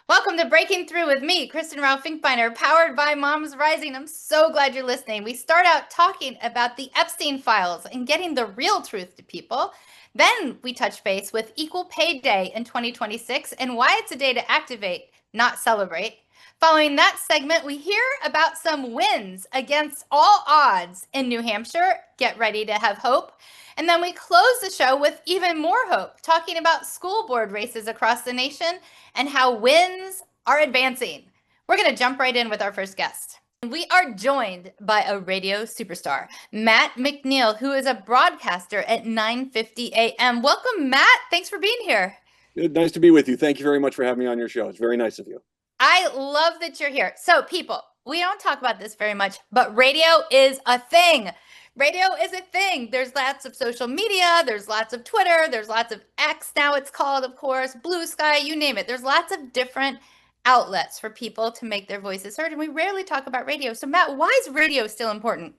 Welcome to Breaking Through with me, Kristen Ralph Finkbeiner, powered by Moms Rising. I'm so glad you're listening. We start out talking about the Epstein files and getting the real truth to people. Then we touch base with Equal Pay Day in 2026 and why it's a day to activate, not celebrate. Following that segment, we hear about some wins against all odds in New Hampshire. Get ready to have hope. And then we close the show with even more hope, talking about school board races across the nation and how wins are advancing. We're going to jump right in with our first guest. We are joined by a radio superstar, Matt McNeil, who is a broadcaster at 9:50 a.m. Welcome, Matt. Thanks for being here. Nice to be with you. Thank you very much for having me on your show. It's very nice of you. I love that you're here. So, people, we don't talk about this very much, but radio is a thing. Radio is a thing. There's lots of social media. There's lots of Twitter. There's lots of X now it's called, of course, Blue Sky, you name it. There's lots of different outlets for people to make their voices heard. And we rarely talk about radio. So, Matt, why is radio still important?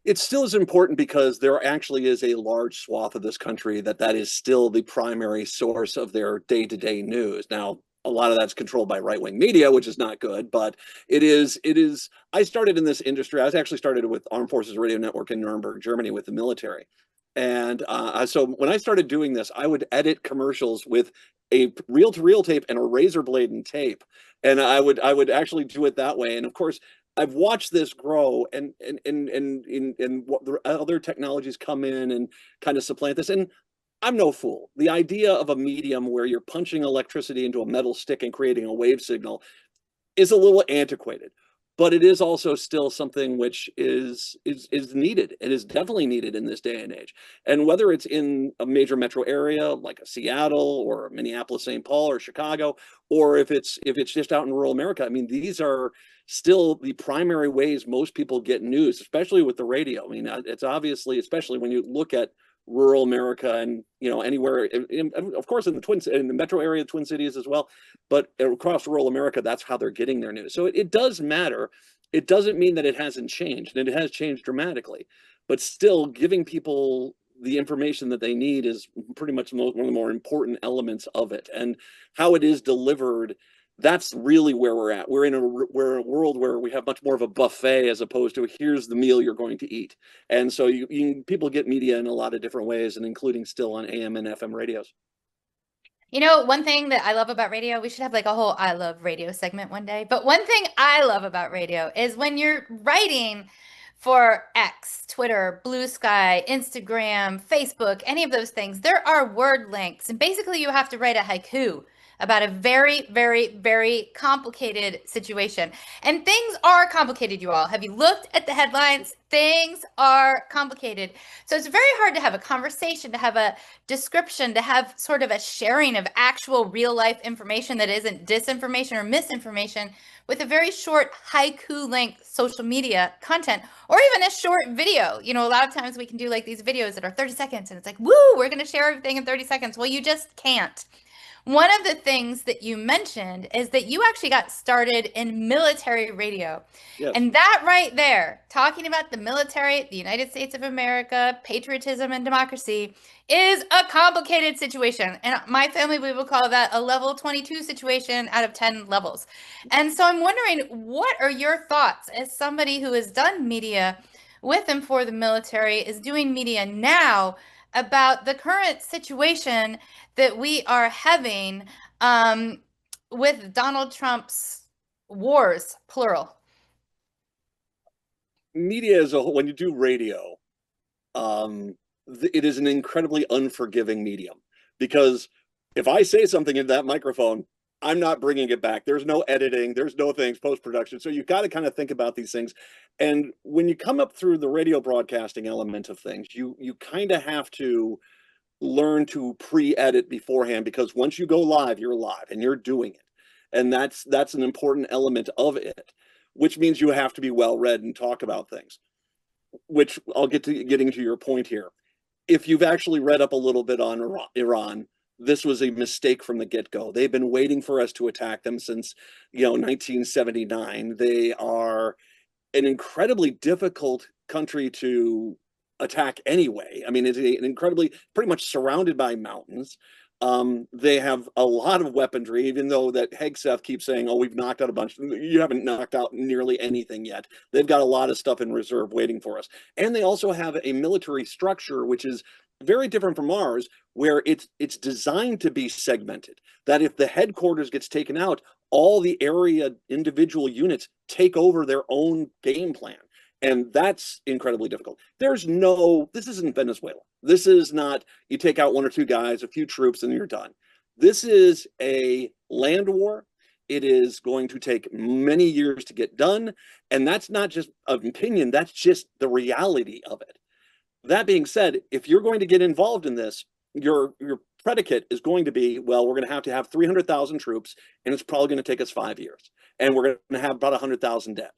It still is important because there actually is a large swath of this country that is still the primary source of their day-to-day news. Now, a lot of that's controlled by right-wing media, which is not good, but it is. I started in this industry. I was actually started with Armed Forces Radio Network in Nuremberg, Germany, with the military. And so when I started doing this, I would edit commercials with a reel-to-reel tape and a razor blade and tape. And I would actually do it that way. And of course, I've watched this grow and what the other technologies come in and kind of supplant this. And I'm no fool. The idea of a medium where you're punching electricity into a metal stick and creating a wave signal is a little antiquated, but it is also still something which is needed. It is definitely needed in this day and age. And whether it's in a major metro area like a Seattle or Minneapolis, St. Paul or Chicago, or if it's just out in rural America, I mean, these are still the primary ways most people get news, especially with the radio. I mean, it's obviously, especially when you look at rural America and anywhere, of course, in the metro area, Twin Cities as well, but across rural America, that's how they're getting their news. So it does matter. It doesn't mean that it hasn't changed, and it has changed dramatically, but still giving people the information that they need is pretty much one of the more important elements of it. And how it is delivered, that's really where we're at. We're in a world where we have much more of a buffet as opposed to here's the meal you're going to eat. And so people get media in a lot of different ways, and including still on AM and FM radios. You know, one thing that I love about radio, we should have like a whole I love radio segment one day. But one thing I love about radio is when you're writing for X, Twitter, Blue Sky, Instagram, Facebook, any of those things, there are word links. And basically you have to write a haiku about a very, very, very complicated situation. And things are complicated, you all. Have you looked at the headlines? Things are complicated. So it's very hard to have a conversation, to have a description, to have sort of a sharing of actual real life information that isn't disinformation or misinformation with a very short haiku length social media content, or even a short video. You know, a lot of times we can do like these videos that are 30 seconds and it's like, woo, we're going to share everything in 30 seconds. Well, you just can't. One of the things that you mentioned is that you actually got started in military radio. Yes. And that right there, talking about the military, the United States of America, patriotism and democracy, is a complicated situation. And my family, we would call that a level 22 situation out of 10 levels. And so I'm wondering, what are your thoughts as somebody who has done media with and for the military, is doing media now, about the current situation that we are having with Donald Trump's wars, plural? Media as a whole, when you do radio, it is an incredibly unforgiving medium, because if I say something in that microphone, I'm not bringing it back. There's no editing. There's no things post-production. So you've got to kind of think about these things. And when you come up through the radio broadcasting element of things, you kind of have to learn to pre-edit beforehand, because once you go live, you're live and you're doing it. And that's an important element of it, which means you have to be well-read and talk about things, which I'll get to getting to your point here. If you've actually read up a little bit on Iran, this was a mistake from the get-go. They've been waiting for us to attack them since 1979. They are an incredibly difficult country to attack anyway. I mean, it's an incredibly, pretty much surrounded by mountains. They have a lot of weaponry, even though that Hegseth keeps saying, "Oh, we've knocked out a bunch." You haven't knocked out nearly anything yet. They've got a lot of stuff in reserve waiting for us, and they also have a military structure which is very different from ours, where it's designed to be segmented. That if the headquarters gets taken out, all the area individual units take over their own game plan. And that's incredibly difficult. This isn't Venezuela. This is not, you take out one or two guys, a few troops, and you're done. This is a land war. It is going to take many years to get done. And that's not just an opinion, that's just the reality of it. That being said, if you're going to get involved in this, your predicate is going to be, well, we're going to have 300,000 troops, and it's probably going to take us 5 years. And we're going to have about 100,000 dead.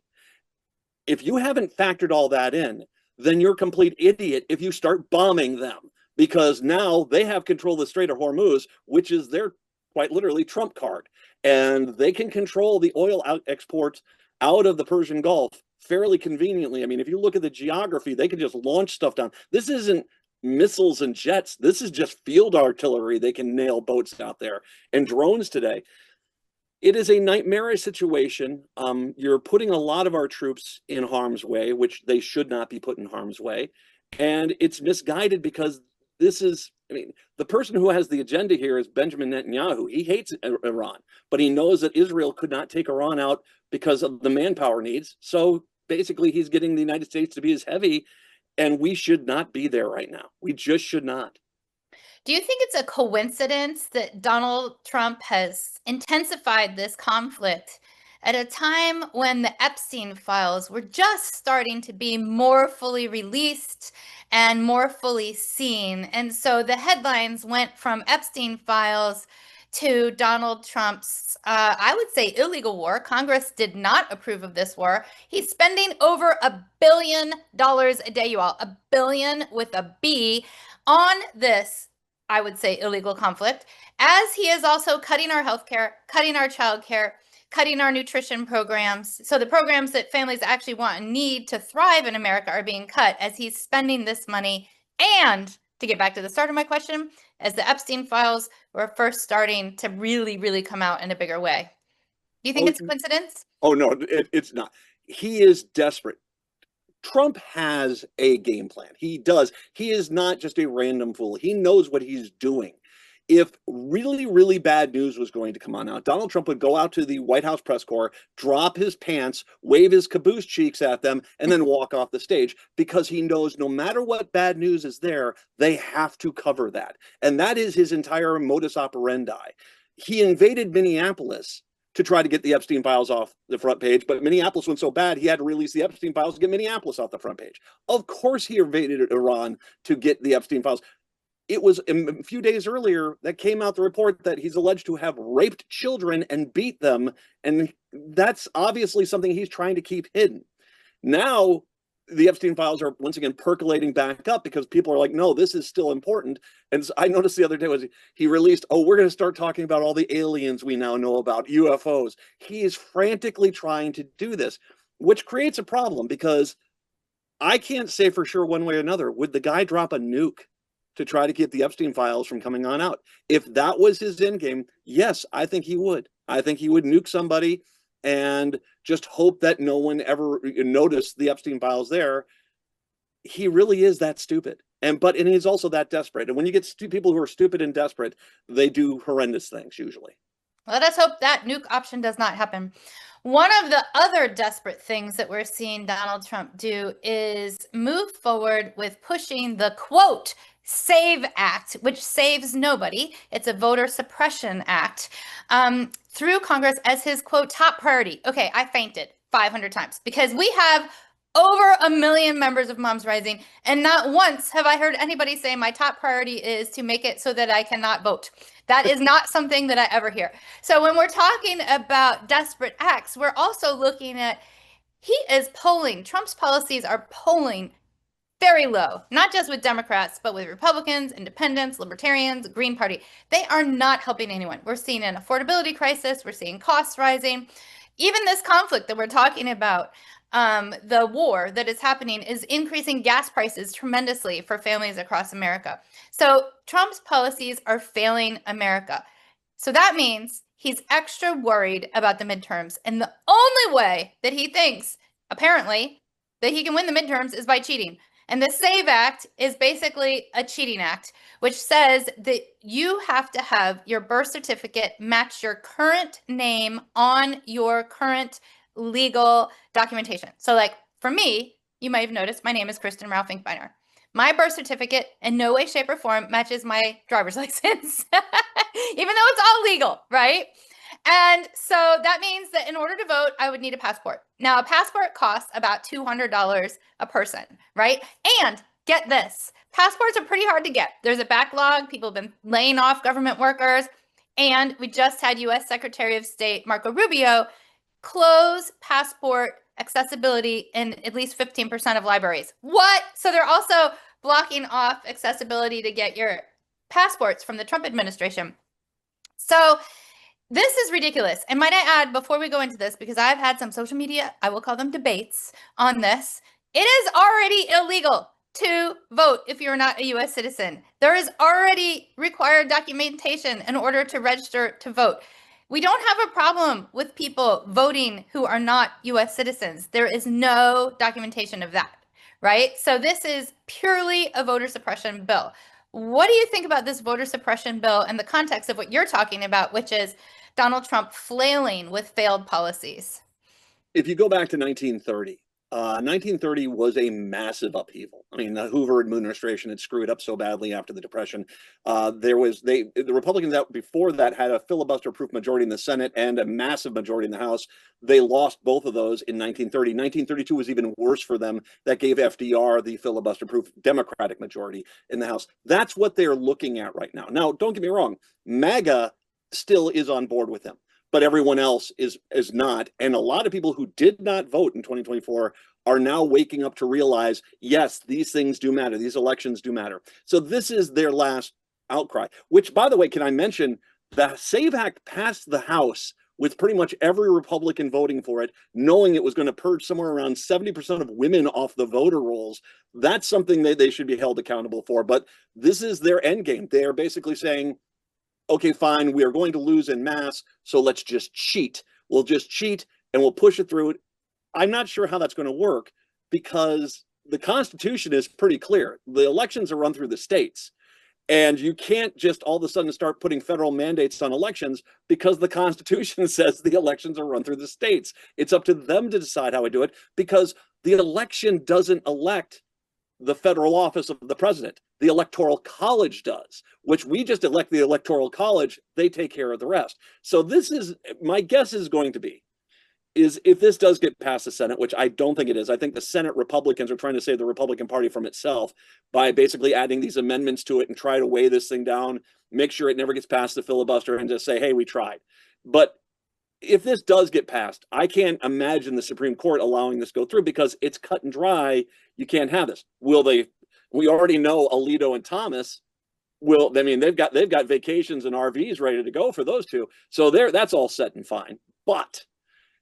If you haven't factored all that in, then you're a complete idiot if you start bombing them, because now they have control of the Strait of Hormuz, which is their quite literally trump card. And they can control the oil exports out of the Persian Gulf fairly conveniently. I mean, if you look at the geography, they can just launch stuff down. This isn't missiles and jets. This is just field artillery. They can nail boats out there and drones today. It is a nightmarish situation. You're putting a lot of our troops in harm's way, which they should not be put in harm's way. And it's misguided because the person who has the agenda here is Benjamin Netanyahu. He hates Iran, but he knows that Israel could not take Iran out because of the manpower needs. So basically, he's getting the United States to be as heavy, and we should not be there right now. We just should not. Do you think it's a coincidence that Donald Trump has intensified this conflict at a time when the Epstein files were just starting to be more fully released and more fully seen? And so the headlines went from Epstein files to Donald Trump's, I would say, illegal war. Congress did not approve of this war. He's spending over $1 billion a day, you all, $1 billion with a B, on this, I would say, illegal conflict, as he is also cutting our healthcare, cutting our childcare, cutting our nutrition programs. So the programs that families actually want and need to thrive in America are being cut as he's spending this money. And to get back to the start of my question, as the Epstein files were first starting to really, really come out in a bigger way. Do you think it's a coincidence? Oh, no, it's not. He is desperate. Trump has a game plan. He does. He is not just a random fool. He knows what he's doing. If really, really bad news was going to come on out, Donald Trump would go out to the White House press corps, drop his pants, wave his caboose cheeks at them, and then walk off the stage, because he knows no matter what bad news is there, they have to cover that. And that is his entire modus operandi. He invaded Minneapolis to try to get the Epstein files off the front page, but Minneapolis went so bad, he had to release the Epstein files to get Minneapolis off the front page. Of course he invaded Iran to get the Epstein files. It was a few days earlier that came out the report that he's alleged to have raped children and beat them, and that's obviously something he's trying to keep hidden. Now, the Epstein files are once again percolating back up because people are like, no, this is still important. And so I noticed the other day was he released, oh, we're going to start talking about all the aliens we now know about, UFOs. He is frantically trying to do this, which creates a problem because I can't say for sure one way or another. Would the guy drop a nuke to try to keep the Epstein files from coming on out? If that was his end game, yes, I think he would. I think he would nuke somebody and just hope that no one ever noticed the Epstein files there. He really is that stupid. And he's also that desperate. And when you get people who are stupid and desperate, they do horrendous things usually. Let us hope that nuke option does not happen. One of the other desperate things that we're seeing Donald Trump do is move forward with pushing the, quote, SAVE Act, which saves nobody. It's a voter suppression act, through Congress as his, quote, top priority. Okay, I fainted 500 times because we have over 1 million members of MomsRising, and not once have I heard anybody say my top priority is to make it so that I cannot vote. That is not something that I ever hear. So when we're talking about desperate acts, we're also looking at, Trump's policies are polling very low, not just with Democrats, but with Republicans, independents, libertarians, Green Party. They are not helping anyone. We're seeing an affordability crisis. We're seeing costs rising. Even this conflict that we're talking about, the war that is happening is increasing gas prices tremendously for families across America. So Trump's policies are failing America. So that means he's extra worried about the midterms. And the only way that he thinks, apparently, that he can win the midterms is by cheating. And the SAVE Act is basically a cheating act, which says that you have to have your birth certificate match your current name on your current legal documentation. So like for me, you might have noticed my name is Kristen Ralph Finkbeiner. My birth certificate in no way, shape, or form matches my driver's license, even though it's all legal, right? And so that means that in order to vote, I would need a passport. Now, a passport costs about $200 a person, right? And get this, passports are pretty hard to get. There's a backlog. People have been laying off government workers. And we just had U.S. Secretary of State Marco Rubio close passport accessibility in at least 15% of libraries. What? So they're also blocking off accessibility to get your passports from the Trump administration. So this is ridiculous. And might I add, before we go into this, because I've had some social media, I will call them debates on this, it is already illegal to vote if you're not a U.S. citizen. There is already required documentation in order to register to vote. We don't have a problem with people voting who are not U.S. citizens. There is no documentation of that, right? So this is purely a voter suppression bill. What do you think about this voter suppression bill in the context of what you're talking about, which is Donald Trump flailing with failed policies? If you go back to 1930, 1930 was a massive upheaval. I mean, the Hoover administration had screwed up so badly after the Depression. The Republicans out before that had a filibuster-proof majority in the Senate and a massive majority in the House. They lost both of those in 1930. 1932 was even worse for them. That gave FDR the filibuster-proof Democratic majority in the House. That's what they're looking at right now. Now, don't get me wrong, MAGA still is on board with them, but everyone else is not. And a lot of people who did not vote in 2024 are now waking up to realize, yes, these things do matter. These elections do matter. So this is their last outcry, which, by the way, can I mention, the SAVE Act passed the House with pretty much every Republican voting for it, knowing it was going to purge somewhere around 70% of women off the voter rolls. That's something that they should be held accountable for. But this is their end game. They are basically saying, okay, fine, we are going to lose in mass, so let's just cheat. We'll just cheat and we'll push it through. I'm not sure how that's going to work because the Constitution is pretty clear. The elections are run through the states. And you can't just all of a sudden start putting federal mandates on elections because the Constitution says the elections are run through the states. It's up to them to decide how we do it because the election doesn't elect the federal office of the president. The Electoral College does, which we just elect the Electoral College. They take care of the rest. So this is, my guess is going to be, is if this does get past the Senate, which I don't think it is, I think the Senate Republicans are trying to save the Republican Party from itself by basically adding these amendments to it and try to weigh this thing down, make sure it never gets past the filibuster and just say, hey, we tried. But if this does get passed, I can't imagine the Supreme Court allowing this to go through because it's cut and dry. You can't have this. Will they? We already know Alito and Thomas will. I mean, they've got vacations and RVs ready to go for those two. So that's all set and fine. But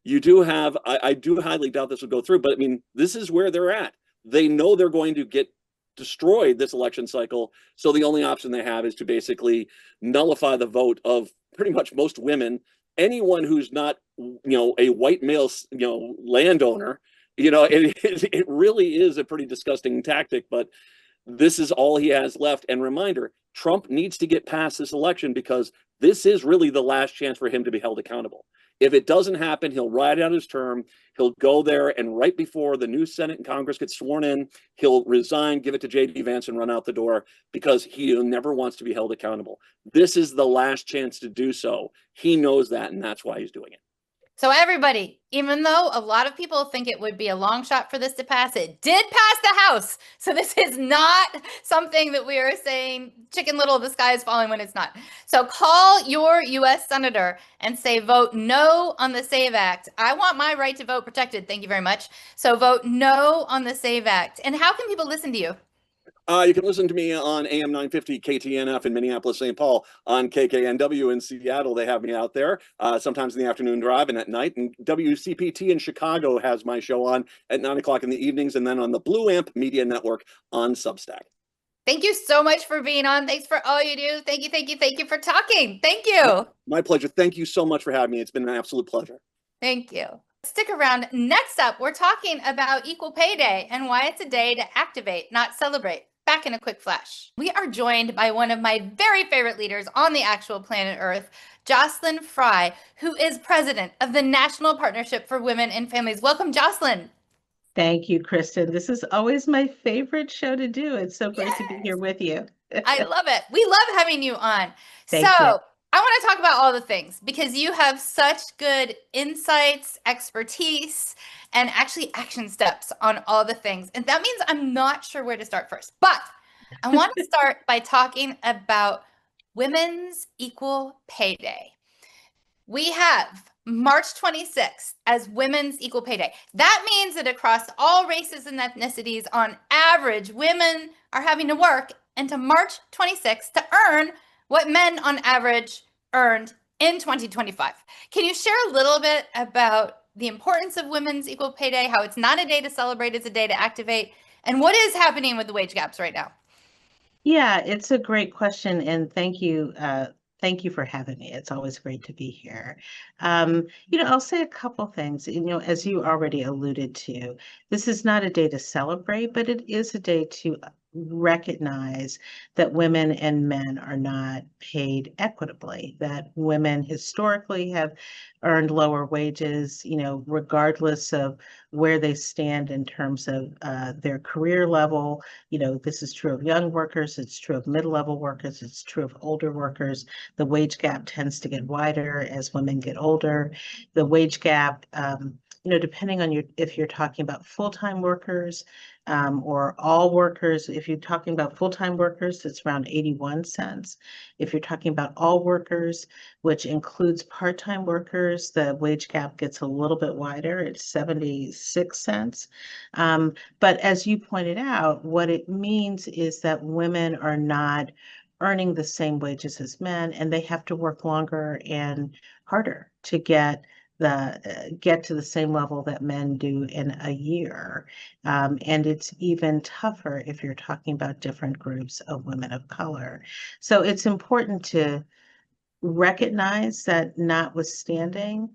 you do have, I do highly doubt this will go through. But I mean, this is where they're at. They know they're going to get destroyed this election cycle. So the only option they have is to basically nullify the vote of pretty much most women, anyone who's not, a white male, landowner. It really is a pretty disgusting tactic, but this is all he has left. And reminder, Trump needs to get past this election because this is really the last chance for him to be held accountable. If it doesn't happen, he'll ride out his term. He'll go there, and right before the new Senate and Congress get sworn in, he'll resign, give it to J.D. Vance, and run out the door because he never wants to be held accountable. This is the last chance to do so. He knows that, and that's why he's doing it. So everybody, even though a lot of people think it would be a long shot for this to pass, it did pass the House. So this is not something that we are saying Chicken Little, the sky is falling when it's not. So call your U.S. Senator and say, vote no on the SAVE Act. I want my right to vote protected. Thank you very much. So vote no on the SAVE Act. And how can people listen to you? You can listen to me on AM 950 KTNF in Minneapolis, St. Paul, on KKNW in Seattle. They have me out there sometimes in the afternoon drive and at night. And WCPT in Chicago has my show on at 9 o'clock in the evenings, and then on the Blue Amp Media Network on Substack. Thank you so much for being on. Thanks for all you do. Thank you, thank you, thank you for talking. Thank you. My pleasure. Thank you so much for having me. It's been an absolute pleasure. Thank you. Stick around. Next up, we're talking about Equal Pay Day and why it's a day to activate, not celebrate. Back in a quick flash. We are joined by one of my very favorite leaders on the actual planet Earth, Jocelyn Frye, who is president of the National Partnership for Women and Families. Welcome, Jocelyn. Thank you, Kristen. This is always my favorite show to do. It's so great to be here with you. I love it. We love having you on. Thank you. I want to talk about all the things because you have such good insights, expertise, and actually action steps on all the things. And that means I'm not sure where to start first. But I want to start by talking about Women's Equal Pay Day. We have March 26th as Women's Equal Pay Day. That means that across all races and ethnicities, on average, women are having to work into March 26th to earn what men on average earned in 2025. Can you share a little bit about the importance of Women's Equal Pay Day, how it's not a day to celebrate, it's a day to activate, and what is happening with the wage gaps right now? Yeah, it's a great question, and thank you. Thank you for having me. It's always great to be here. I'll say a couple things. As you already alluded to, this is not a day to celebrate, but it is a day to recognize that women and men are not paid equitably, that women historically have earned lower wages, regardless of where they stand in terms of their career level. This is true of young workers, it's true of mid-level workers, it's true of older workers. The wage gap tends to get wider as women get older. The wage gap, depending on if you're talking about full-time workers, or all workers. If you're talking about full-time workers, it's around 81 cents. If you're talking about all workers, which includes part-time workers, the wage gap gets a little bit wider. It's 76 cents. But as you pointed out, what it means is that women are not earning the same wages as men, and they have to work longer and harder to get to the same level that men do in a year. And it's even tougher if you're talking about different groups of women of color. So it's important to recognize that notwithstanding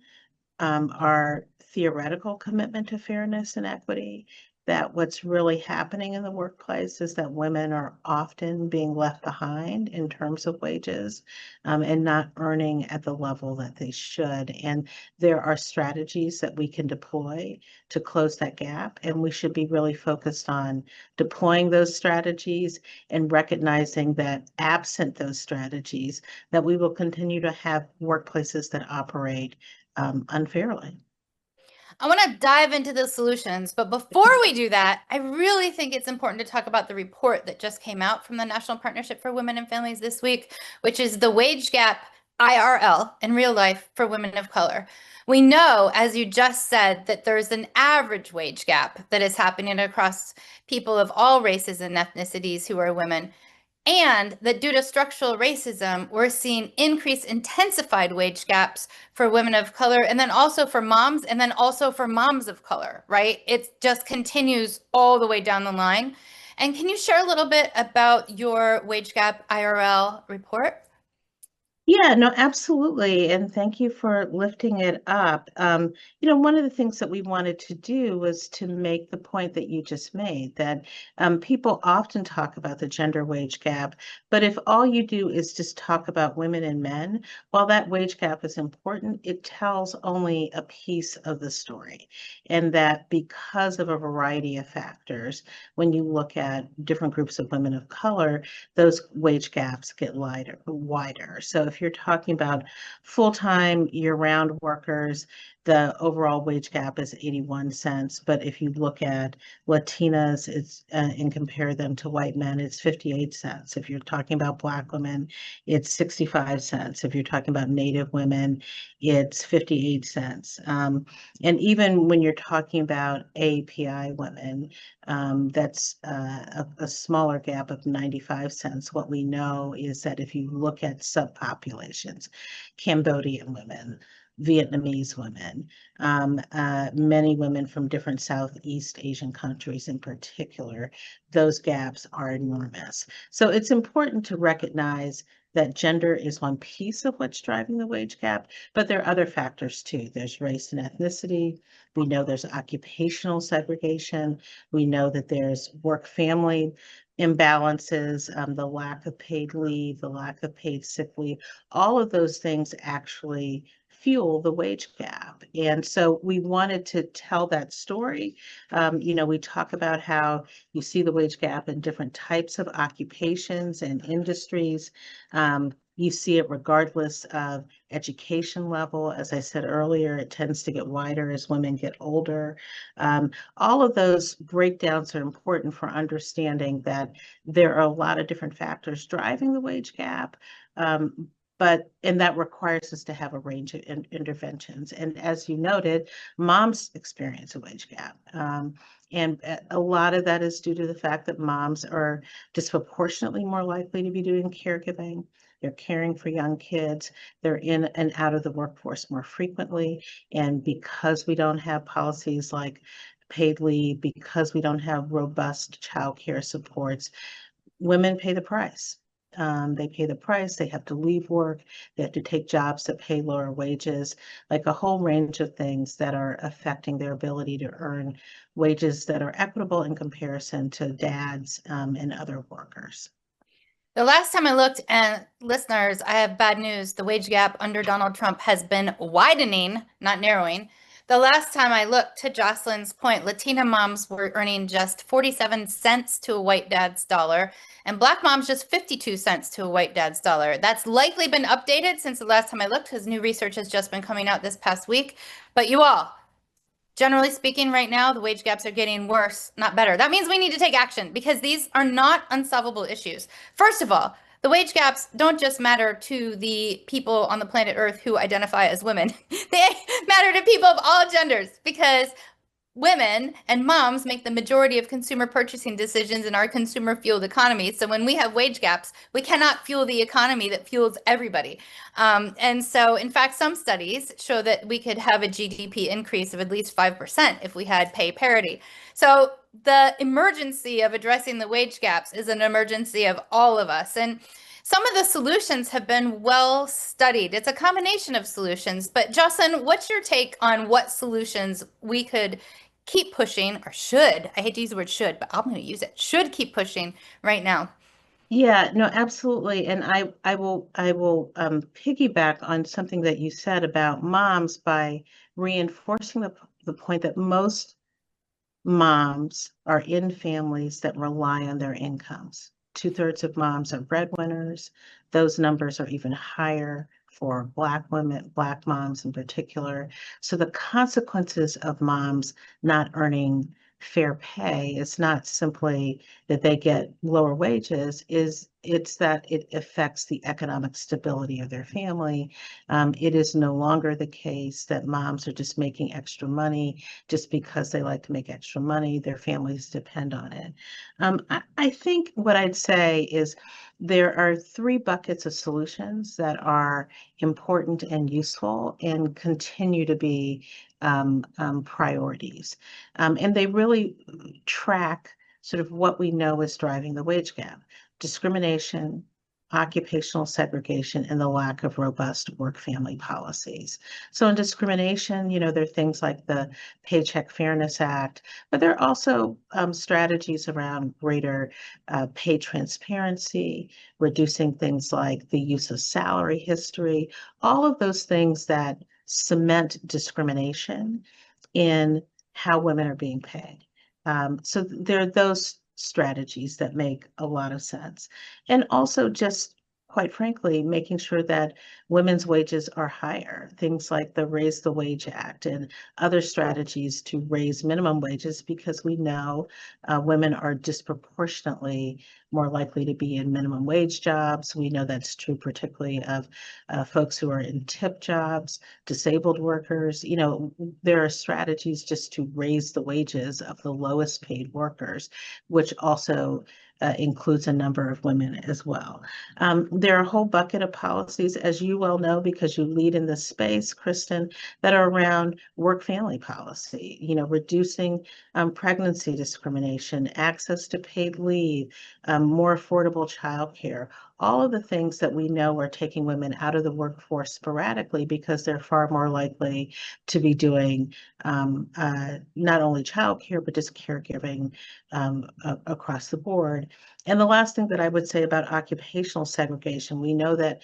our theoretical commitment to fairness and equity, that what's really happening in the workplace is that women are often being left behind in terms of wages, and not earning at the level that they should. And there are strategies that we can deploy to close that gap, and we should be really focused on deploying those strategies and recognizing that absent those strategies, that we will continue to have workplaces that operate unfairly. I want to dive into the solutions, but before we do that, I really think it's important to talk about the report that just came out from the National Partnership for Women and Families this week, which is the wage gap IRL in real life for women of color. We know, as you just said, that there's an average wage gap that is happening across people of all races and ethnicities who are women. And that due to structural racism, we're seeing increased intensified wage gaps for women of color, and then also for moms, and then also for moms of color, right? It just continues all the way down the line. And can you share a little bit about your wage gap IRL report? Yeah, no, absolutely. And thank you for lifting it up. One of the things that we wanted to do was to make the point that you just made, that people often talk about the gender wage gap, but if all you do is just talk about women and men, while that wage gap is important, it tells only a piece of the story. And that because of a variety of factors, when you look at different groups of women of color, those wage gaps get wider. So if you're talking about full-time year-round workers, the overall wage gap is 81 cents. But if you look at Latinas, it's and compare them to white men, it's 58 cents. If you're talking about Black women, it's 65 cents. If you're talking about Native women, it's 58 cents. And even when you're talking about API women, that's a smaller gap of 95 cents. What we know is that if you look at subpopulations, Cambodian women, Vietnamese women, many women from different Southeast Asian countries in particular, those gaps are enormous. So it's important to recognize that gender is one piece of what's driving the wage gap, but there are other factors too. There's race and ethnicity. We know there's occupational segregation. We know that there's work-family imbalances, the lack of paid leave, the lack of paid sick leave. All of those things actually fuel the wage gap. And so we wanted to tell that story. We talk about how you see the wage gap in different types of occupations and industries. You see it regardless of education level. As I said earlier, it tends to get wider as women get older. All of those breakdowns are important for understanding that there are a lot of different factors driving the wage gap. And that requires us to have a range of interventions. And as you noted, moms experience a wage gap. And a lot of that is due to the fact that moms are disproportionately more likely to be doing caregiving. They're caring for young kids. They're in and out of the workforce more frequently. And because we don't have policies like paid leave, because we don't have robust child care supports, women pay the price. They pay the price, they have to leave work, they have to take jobs that pay lower wages, like a whole range of things that are affecting their ability to earn wages that are equitable in comparison to dads and other workers. The last time I looked, and listeners, I have bad news. The wage gap under Donald Trump has been widening, not narrowing. The last time I looked, to Jocelyn's point, Latina moms were earning just 47 cents to a white dad's dollar, and Black moms just 52 cents to a white dad's dollar. That's likely been updated since the last time I looked, because new research has just been coming out this past week. But you all, generally speaking, right now, the wage gaps are getting worse, not better. That means we need to take action, because these are not unsolvable issues. First of all, the wage gaps don't just matter to the people on the planet Earth who identify as women. They matter to people of all genders, because women and moms make the majority of consumer purchasing decisions in our consumer fueled economy. So when we have wage gaps, we cannot fuel the economy that fuels everybody. And so, in fact, some studies show that we could have a GDP increase of at least 5% if we had pay parity. So the emergency of addressing the wage gaps is an emergency of all of us. And some of the solutions have been well studied. It's a combination of solutions. But Jocelyn, what's your take on what solutions we could keep pushing, or should, I hate to use the word should, but I'm going to use it, should keep pushing right now? Yeah, no, absolutely. And I will piggyback on something that you said about moms by reinforcing the point that most moms are in families that rely on their incomes. 2/3 of moms are breadwinners. Those numbers are even higher for Black women, Black moms in particular. So the consequences of moms not earning fair pay is not simply that they get lower wages, it's that it affects the economic stability of their family. It is no longer the case that moms are just making extra money just because they like to make extra money. Their families depend on it. I think what I'd say is there are three buckets of solutions that are important and useful and continue to be priorities. And they really track sort of what we know is driving the wage gap: discrimination, occupational segregation, and the lack of robust work-family policies. So in discrimination, there are things like the Paycheck Fairness Act, but there are also strategies around greater pay transparency, reducing things like the use of salary history, all of those things that cement discrimination in how women are being paid. So there are those strategies that make a lot of sense. And also just quite frankly, making sure that women's wages are higher. Things like the Raise the Wage Act and other strategies to raise minimum wages, because we know women are disproportionately more likely to be in minimum wage jobs. We know that's true particularly of folks who are in tip jobs, disabled workers. You know, there are strategies just to raise the wages of the lowest paid workers, which also includes a number of women as well. There are a whole bucket of policies, as you well know, because you lead in this space, Kristen, that are around work-family policy, you know, reducing pregnancy discrimination, access to paid leave, more affordable childcare, all of the things that we know are taking women out of the workforce sporadically because they're far more likely to be doing not only childcare, but just caregiving across the board. And the last thing that I would say about occupational segregation, we know that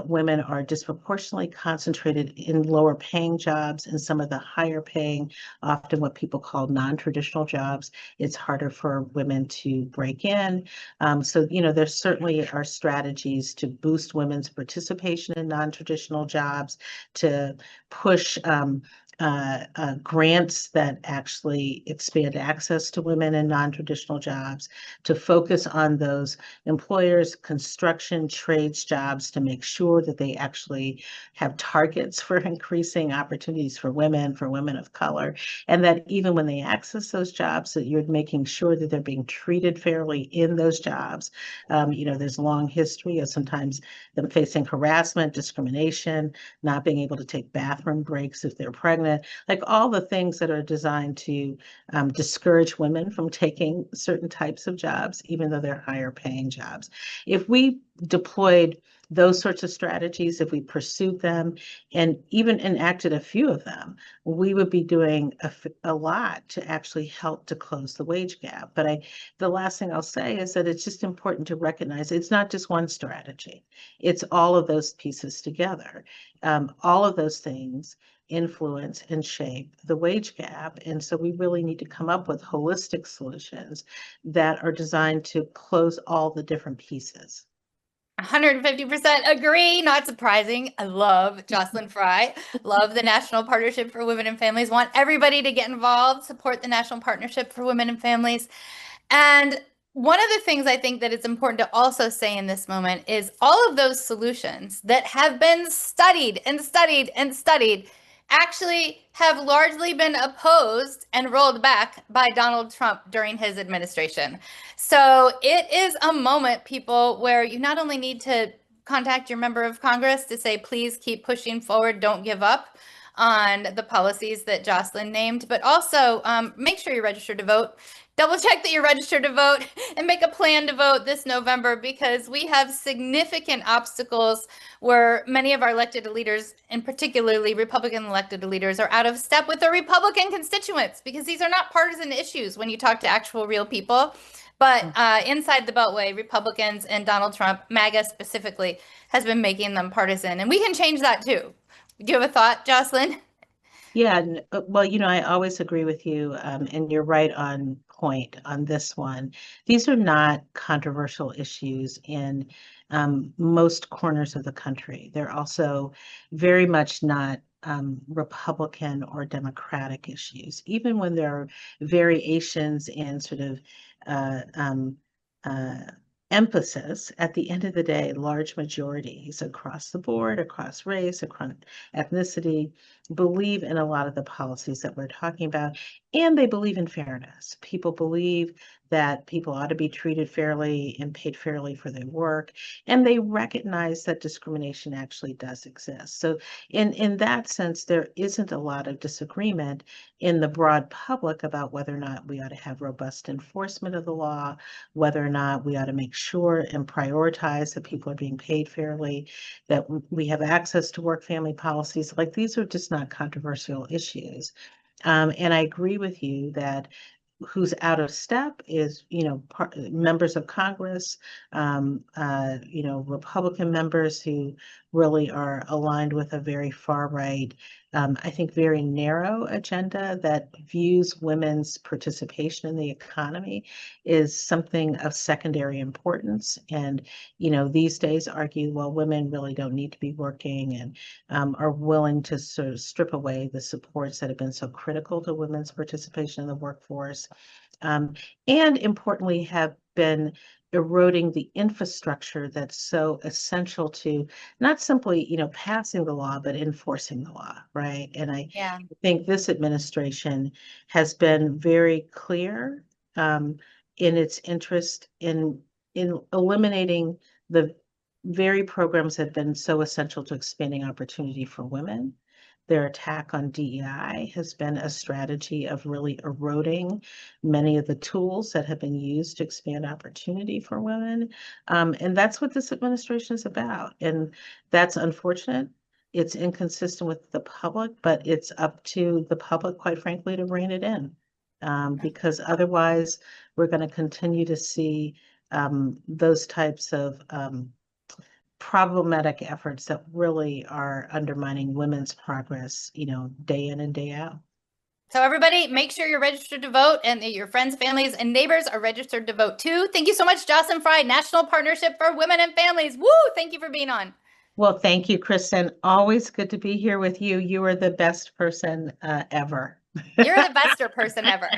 women are disproportionately concentrated in lower paying jobs and some of the higher paying, often what people call non-traditional jobs. It's harder for women to break in. So, you know, there certainly are strategies to boost women's participation in non-traditional jobs, to push grants that actually expand access to women in non-traditional jobs, to focus on those employers, construction, trades jobs, to make sure that they actually have targets for increasing opportunities for women of color, and that even when they access those jobs, that you're making sure that they're being treated fairly in those jobs. You know, there's a long history of sometimes them facing harassment, discrimination, not being able to take bathroom breaks if they're pregnant, like all the things that are designed to discourage women from taking certain types of jobs, even though they're higher paying jobs. If we deployed those sorts of strategies, if we pursued them and even enacted a few of them, we would be doing a lot to actually help to close the wage gap. But the last thing I'll say is that it's just important to recognize it's not just one strategy. It's all of those pieces together. All of those things influence and shape the wage gap. And so we really need to come up with holistic solutions that are designed to close all the different pieces. 150% agree. Not surprising. I love Jocelyn Frye. Love the National Partnership for Women and Families. Want everybody to get involved, support the National Partnership for Women and Families. And one of the things I think that it's important to also say in this moment is all of those solutions that have been studied and studied and studied actually have largely been opposed and rolled back by Donald Trump during his administration. So it is a moment, people, where you not only need to contact your member of Congress to say, please keep pushing forward, don't give up on the policies that Jocelyn named, but also make sure you're registered to vote. Double check that you're registered to vote and make a plan to vote this November, because we have significant obstacles where many of our elected leaders, and particularly Republican elected leaders, are out of step with their Republican constituents, because these are not partisan issues when you talk to actual real people. But inside the Beltway, Republicans and Donald Trump, MAGA specifically, has been making them partisan. And we can change that too. Do you have a thought, Jocelyn? Yeah, well, you know, I always agree with you, and you're right on point on this one. These are not controversial issues in most corners of the country. They're also very much not Republican or Democratic issues, even when there are variations in sort of uh, um, uh, emphasis. At the end of the day, large majorities across the board, across race, across ethnicity, believe in a lot of the policies that we're talking about, and they believe in fairness. People believe that people ought to be treated fairly and paid fairly for their work, and they recognize that discrimination actually does exist. So in that sense, there isn't a lot of disagreement in the broad public about whether or not we ought to have robust enforcement of the law, whether or not we ought to make sure and prioritize that people are being paid fairly, that we have access to work family policies. Like, these are just not controversial issues. And I agree with you that who's out of step is, you know, members of Congress, you know, Republican members who really are aligned with a very far right, I think very narrow agenda that views women's participation in the economy is something of secondary importance. And, these days argue, well, women really don't need to be working, and are willing to sort of strip away the supports that have been so critical to women's participation in the workforce, and importantly have been eroding the infrastructure that's so essential to not simply, passing the law, but enforcing the law, right? And I Yeah. think this administration has been very clear, in its interest in eliminating the very programs that have been so essential to expanding opportunity for women. Their attack on DEI has been a strategy of really eroding many of the tools that have been used to expand opportunity for women. And that's what this administration is about. And that's unfortunate. It's inconsistent with the public, but it's up to the public, quite frankly, to rein it in. Because otherwise, we're going to continue to see those types of problematic efforts that really are undermining women's progress, day in and day out. So everybody, make sure you're registered to vote and that your friends, families, and neighbors are registered to vote too. Thank you so much, Jocelyn Frye, National Partnership for Women and Families. Woo! Thank you for being on. Well, thank you, Kristen. Always good to be here with you. You are the best person ever. You're the best person ever.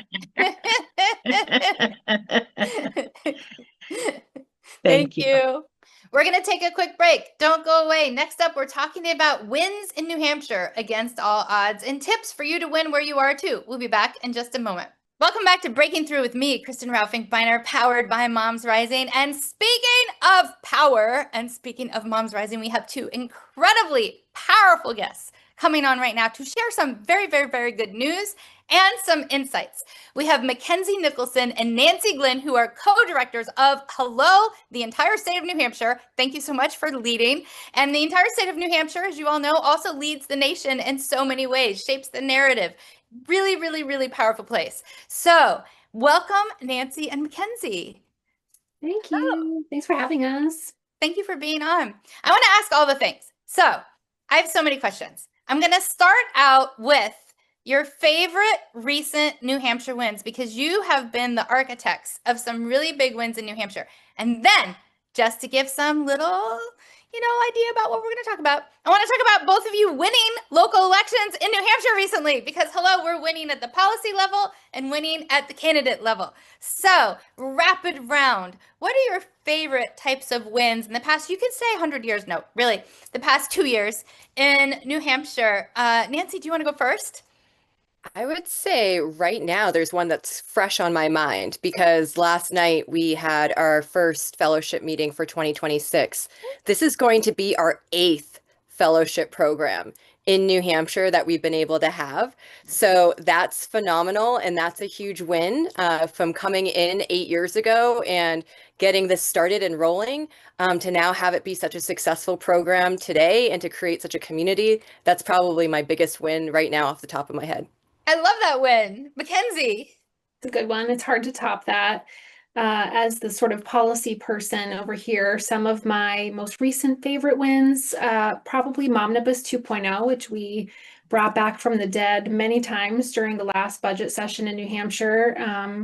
Thank you. We're going to take a quick break. Don't go away. Next up, we're talking about wins in New Hampshire against all odds and tips for you to win where you are too. We'll be back in just a moment. Welcome back to Breaking Through with me, Kristen Raufinkbeiner, powered by Moms Rising. And speaking of power and speaking of Moms Rising, we have two incredibly powerful guests coming on right now to share some very, very, very good news and some insights. We have MacKenzie Nicholson and Nancy Glynn, who are co-directors of Hello, the entire state of New Hampshire. Thank you so much for leading. And the entire state of New Hampshire, as you all know, also leads the nation in so many ways, shapes the narrative. Really, really, really powerful place. So welcome, Nancy and MacKenzie. Thank you. Thanks for having us. Thank you for being on. I want to ask all the things. So I have so many questions. I'm going to start out with your favorite recent New Hampshire wins, because you have been the architects of some really big wins in New Hampshire. And then, just to give some little, idea about what we're going to talk about, I want to talk about both of you winning local elections in New Hampshire recently, because hello, we're winning at the policy level and winning at the candidate level. So, rapid round. What are your favorite types of wins in the past, you could say 100 years, no, really, the past 2 years in New Hampshire? Nancy, do you want to go first? I would say right now there's one that's fresh on my mind because last night we had our first fellowship meeting for 2026. This is going to be our 8th fellowship program in New Hampshire that we've been able to have. So that's phenomenal. And that's a huge win from coming in 8 years ago and getting this started and rolling to now have it be such a successful program today and to create such a community. That's probably my biggest win right now off the top of my head. I love that win. MacKenzie. It's a good one. It's hard to top that. As the sort of policy person over here, some of my most recent favorite wins, probably Momnibus 2.0, which we brought back from the dead many times during the last budget session in New Hampshire.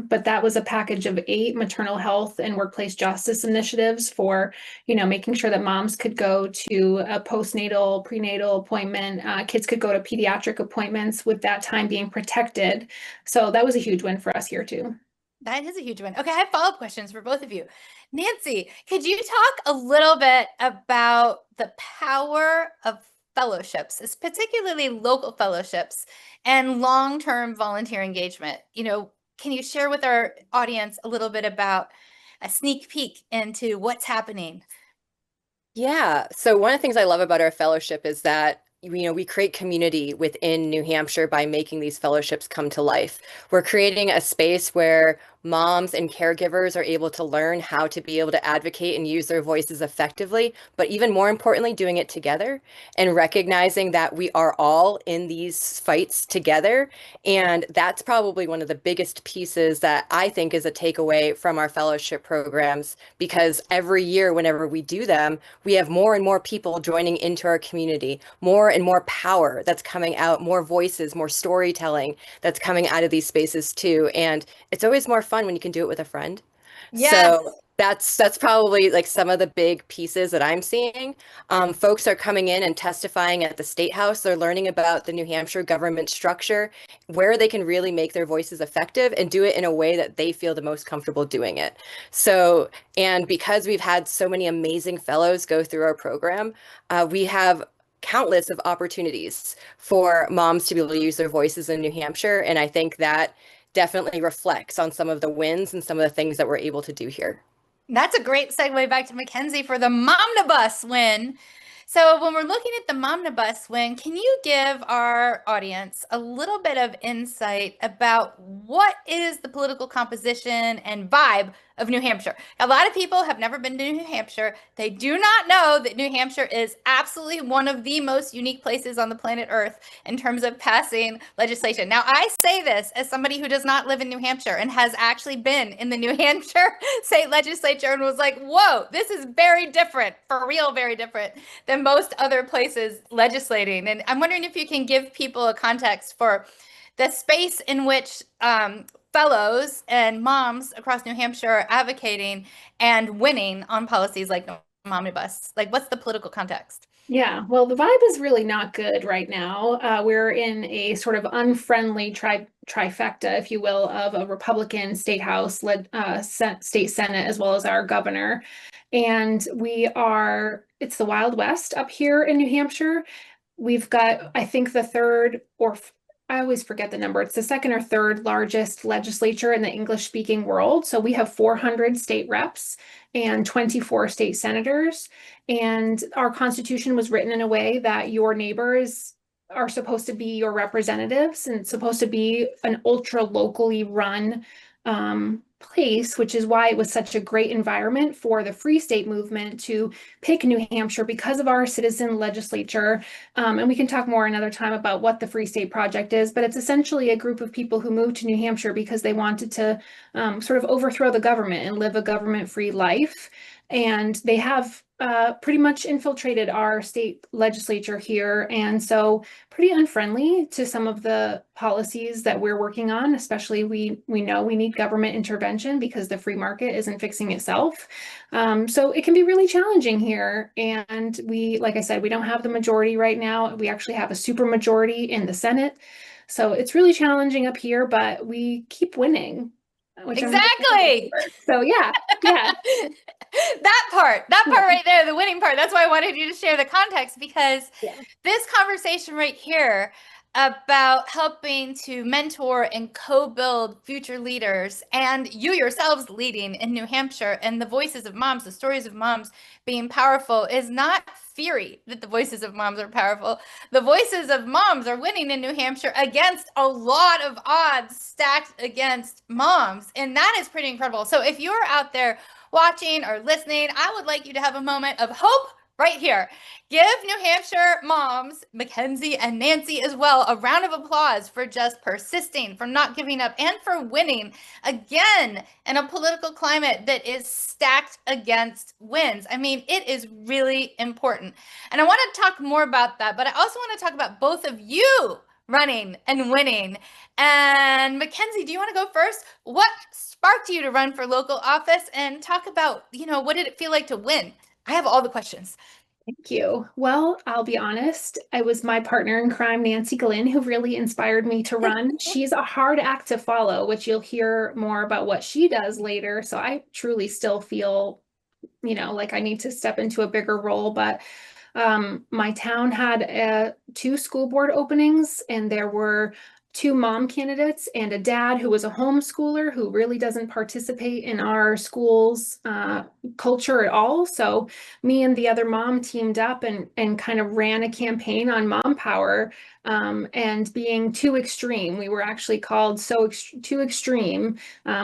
But that was a package of 8 maternal health and workplace justice initiatives for, making sure that moms could go to a postnatal, prenatal appointment, kids could go to pediatric appointments with that time being protected. So that was a huge win for us here too. That is a huge win. Okay, I have follow-up questions for both of you. Nancy, could you talk a little bit about the power of fellowships, particularly local fellowships and long-term volunteer engagement? Can you share with our audience a little bit about a sneak peek into what's happening? Yeah. So one of the things I love about our fellowship is that we create community within New Hampshire by making these fellowships come to life. We're creating a space where moms and caregivers are able to learn how to be able to advocate and use their voices effectively, but even more importantly, doing it together and recognizing that we are all in these fights together. And that's probably one of the biggest pieces that I think is a takeaway from our fellowship programs, because every year, whenever we do them, we have more and more people joining into our community, more and more power that's coming out, more voices, more storytelling that's coming out of these spaces too. And it's always more fun when you can do it with a friend. Yes. So that's probably like some of the big pieces that I'm seeing. Folks are coming in and testifying at the State House. They're learning about the New Hampshire government structure, where they can really make their voices effective and do it in a way that they feel the most comfortable doing it. So, and because we've had so many amazing fellows go through our program, we have countless of opportunities for moms to be able to use their voices in New Hampshire. And I think that definitely reflects on some of the wins and some of the things that we're able to do here. That's a great segue back to McKenzie for the Momnibus win. So when we're looking at the Momnibus win, can you give our audience a little bit of insight about what is the political composition and vibe of New Hampshire? A lot of people have never been to New Hampshire. They do not know that New Hampshire is absolutely one of the most unique places on the planet Earth in terms of passing legislation. Now, I say this as somebody who does not live in New Hampshire and has actually been in the New Hampshire state legislature and was like, whoa, this is very different, for real, very different than most other places legislating. And I'm wondering if you can give people a context for the space in which fellows and moms across New Hampshire are advocating and winning on policies like Momnibus. Like, what's the political context? Yeah, well, the vibe is really not good right now. We're in a sort of unfriendly trifecta, if you will, of a Republican state house, state senate, as well as our governor. And it's the Wild West up here in New Hampshire. We've got, I think, the third, or I always forget the number. It's the second or third largest legislature in the English-speaking world. So we have 400 state reps and 24 state senators. And our Constitution was written in a way that your neighbors are supposed to be your representatives, and it's supposed to be an ultra locally run place, which is why it was such a great environment for the Free State movement to pick New Hampshire, because of our citizen legislature. And we can talk more another time about what the Free State Project is, but it's essentially a group of people who moved to New Hampshire because they wanted to sort of overthrow the government and live a government-free life. And they have pretty much infiltrated our state legislature here. And so pretty unfriendly to some of the policies that we're working on, especially we know we need government intervention because the free market isn't fixing itself. So it can be really challenging here. And like I said, we don't have the majority right now. We actually have a super majority in the Senate. So it's really challenging up here, but we keep winning. Exactly. So yeah. that part right there, the winning part. That's why I wanted you to share the context, because this conversation right here about helping to mentor and co-build future leaders, and you yourselves leading in New Hampshire, and the voices of moms, the stories of moms being powerful, is not theory that the voices of moms are powerful. The voices of moms are winning in New Hampshire against a lot of odds stacked against moms, and that is pretty incredible. So if you're out there watching or listening, I would like you to have a moment of hope right here. Give New Hampshire moms, MacKenzie and Nancy as well, a round of applause for just persisting, for not giving up, and for winning again in a political climate that is stacked against wins. I mean, it is really important. And I want to talk more about that, but I also want to talk about both of you running and winning. And MacKenzie, do you want to go first? What sparked you to run for local office, and talk about, what did it feel like to win? I have all the questions. Thank you. Well, I'll be honest, it was my partner in crime, Nancy Glynn, who really inspired me to run. She's a hard act to follow, which you'll hear more about what she does later. So I truly still feel, like I need to step into a bigger role. But my town had 2 school board openings, and there were two mom candidates and a dad who was a homeschooler who really doesn't participate in our school's culture at all. So me and the other mom teamed up and kind of ran a campaign on mom power, and being too extreme. We were actually called Too Extreme,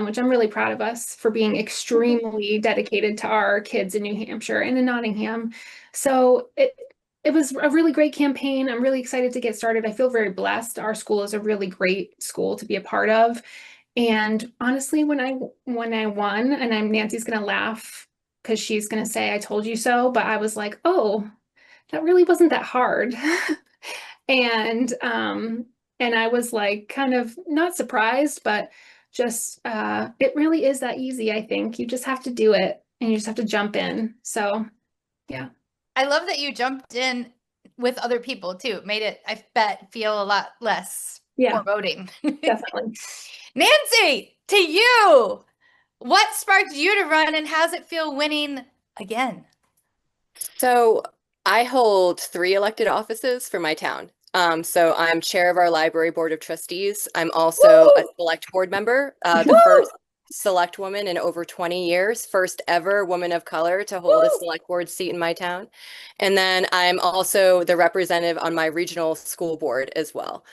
which I'm really proud of us for being extremely dedicated to our kids in New Hampshire and in Nottingham. So it was a really great campaign. I'm really excited to get started. I feel very blessed. Our school is a really great school to be a part of. And honestly, when I won, and Nancy's gonna laugh because she's gonna say I told you so, but I was like, oh, that really wasn't that hard. And I was like kind of not surprised, but just it really is that easy, I think. You just have to do it and you just have to jump in. So yeah. I love that you jumped in with other people too. It made it, I bet, feel a lot less foreboding. Definitely. Nancy, to you, what sparked you to run and how's it feel winning again? So I hold 3 elected offices for my town. So I'm chair of our library board of trustees. I'm also a select board member, the first select woman in over 20 years, first ever woman of color to hold a select board seat in my town. And then I'm also the representative on my regional school board as well.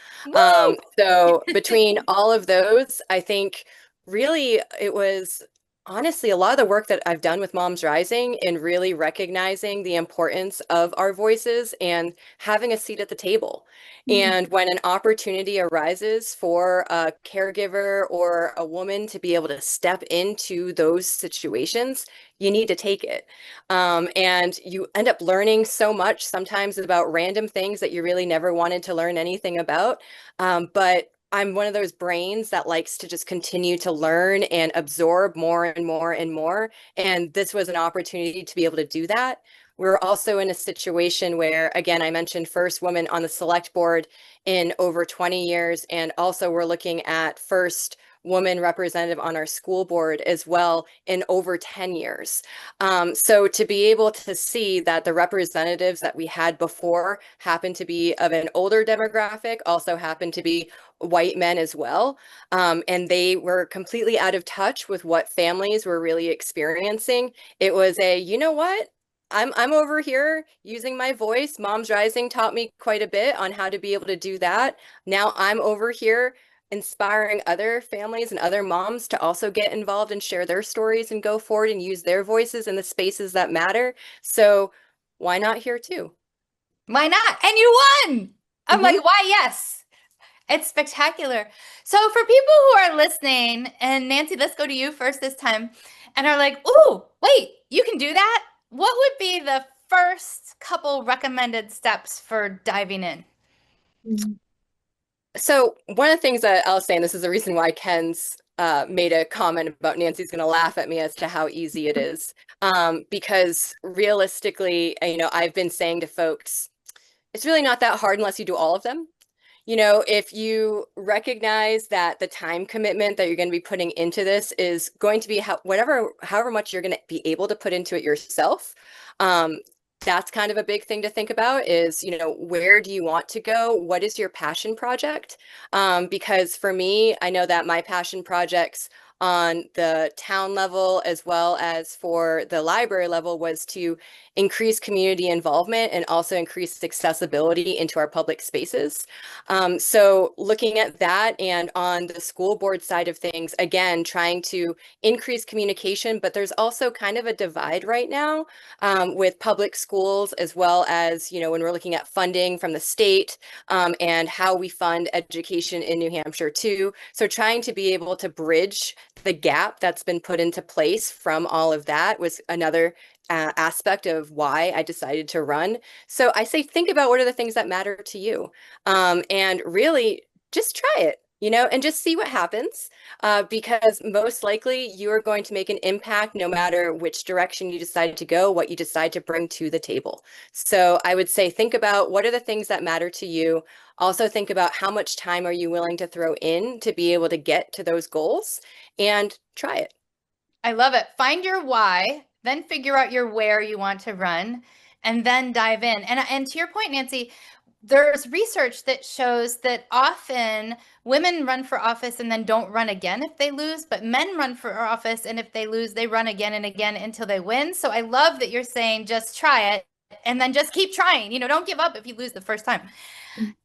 So between all of those, I think really it was honestly a lot of the work that I've done with Moms Rising in really recognizing the importance of our voices and having a seat at the table. And when an opportunity arises for a caregiver or a woman to be able to step into those situations, you need to take it. And you end up learning so much sometimes about random things that you really never wanted to learn anything about. But I'm one of those brains that likes to just continue to learn and absorb more and more and more. And this was an opportunity to be able to do that. We're also in a situation where, again, I mentioned first woman on the select board in over 20 years. And also we're looking at first woman representative on our school board as well in over 10 years. So to be able to see that the representatives that we had before happened to be of an older demographic, also happened to be white men as well. And they were completely out of touch with what families were really experiencing. It was a, you know what? I'm over here using my voice. Moms Rising taught me quite a bit on how to be able to do that. Now I'm over here inspiring other families and other moms to also get involved and share their stories and go forward and use their voices in the spaces that matter. So why not here too? Why not? And you won. I'm like, why yes? It's spectacular. So for people who are listening, and Nancy, let's go to you first this time, and are like, ooh, wait, you can do that? What would be the first couple recommended steps for diving in? So one of the things that I'll say, and this is the reason why Ken's made a comment about Nancy's going to laugh at me as to how easy it is. Because realistically, I've been saying to folks, it's really not that hard unless you do all of them. If you recognize that the time commitment that you're going to be putting into this is going to be however much you're going to be able to put into it yourself, that's kind of a big thing to think about is, where do you want to go? What is your passion project? Because for me, I know that my passion projects on the town level as well as for the library level was to increase community involvement and also increase accessibility into our public spaces. So looking at that and on the school board side of things, again, trying to increase communication, but there's also kind of a divide right now with public schools as well as, when we're looking at funding from the state and how we fund education in New Hampshire too. So trying to be able to bridge the gap that's been put into place from all of that was another aspect of why I decided to run. So I say, think about what are the things that matter to you. And really just try it, and just see what happens. Because most likely you are going to make an impact no matter which direction you decide to go, what you decide to bring to the table. So I would say, think about what are the things that matter to you. Also think about how much time are you willing to throw in to be able to get to those goals and try it. I love it. Find your why, then figure out your where you want to run, and then dive in. And to your point, Nancy, there's research that shows that often women run for office and then don't run again if they lose, but men run for office, and if they lose, they run again and again until they win. So I love that you're saying just try it and then just keep trying. Don't give up if you lose the first time.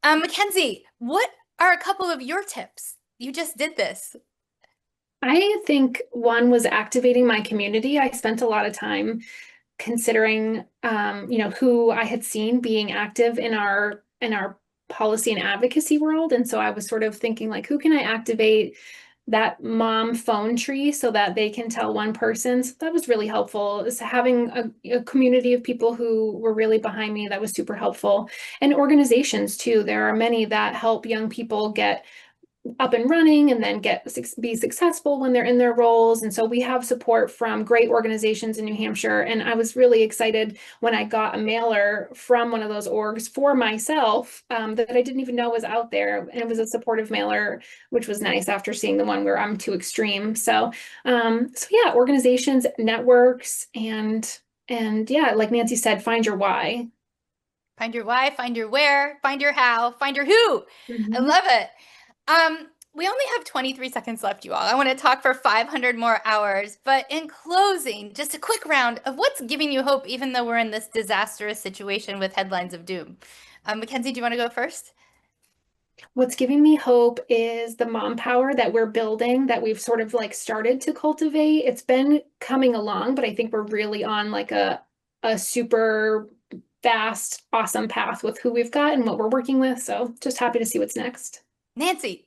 MacKenzie, what are a couple of your tips? You just did this. I think one was activating my community. I spent a lot of time considering, who I had seen being active in our policy and advocacy world. And so I was sort of thinking, like, who can I activate that mom phone tree so that they can tell one person? So that was really helpful, is having a community of people who were really behind me. That was super helpful. And organizations too. There are many that help young people get up and running and then be successful when they're in their roles. And so we have support from great organizations in New Hampshire. And I was really excited when I got a mailer from one of those orgs for myself that I didn't even know was out there. And it was a supportive mailer, which was nice after seeing the one where I'm too extreme. So yeah, organizations, networks, and yeah, like Nancy said, find your why. Find your why, find your where, find your how, find your who. I love it. We only have 23 seconds left, you all. I want to talk for 500 more hours, but in closing, just a quick round of what's giving you hope, even though we're in this disastrous situation with headlines of doom. MacKenzie, do you want to go first? What's giving me hope is the mom power that we're building, that we've sort of like started to cultivate. It's been coming along, but I think we're really on like a super fast, awesome path with who we've got and what we're working with. So just happy to see what's next. Nancy.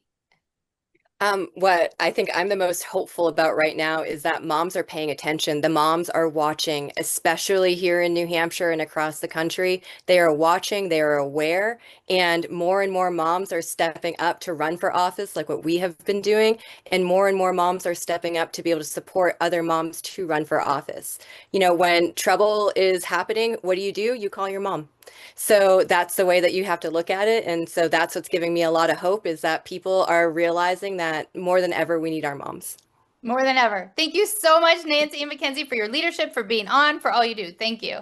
What I think I'm the most hopeful about right now is that moms are paying attention. The moms are watching, especially here in New Hampshire and across the country. They are watching, they are aware, and more moms are stepping up to run for office like what we have been doing. And more moms are stepping up to be able to support other moms to run for office. When trouble is happening, what do? You call your mom. So that's the way that you have to look at it. And so that's what's giving me a lot of hope, is that people are realizing that more than ever, we need our moms. More than ever. Thank you so much, Nancy and MacKenzie, for your leadership, for being on, for all you do. Thank you.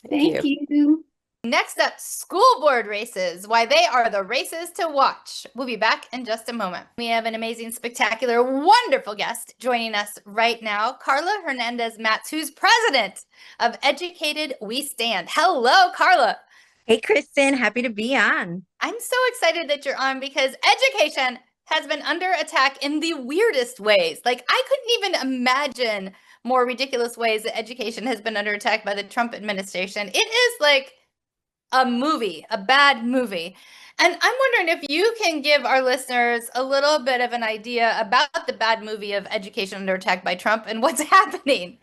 Thank you. Next up, school board races, why they are the races to watch. We'll be back in just a moment. We have an amazing, spectacular, wonderful guest joining us right now, Karla Hernandez-Mats, who's president of Educated We Stand. Hello, Karla. Hey, Kristen, happy to be on. I'm so excited that you're on because education has been under attack in the weirdest ways. Like, I couldn't even imagine more ridiculous ways that education has been under attack by the Trump administration. It is like a movie, a bad movie. And I'm wondering if you can give our listeners a little bit of an idea about the bad movie of education under attack by Trump and what's happening.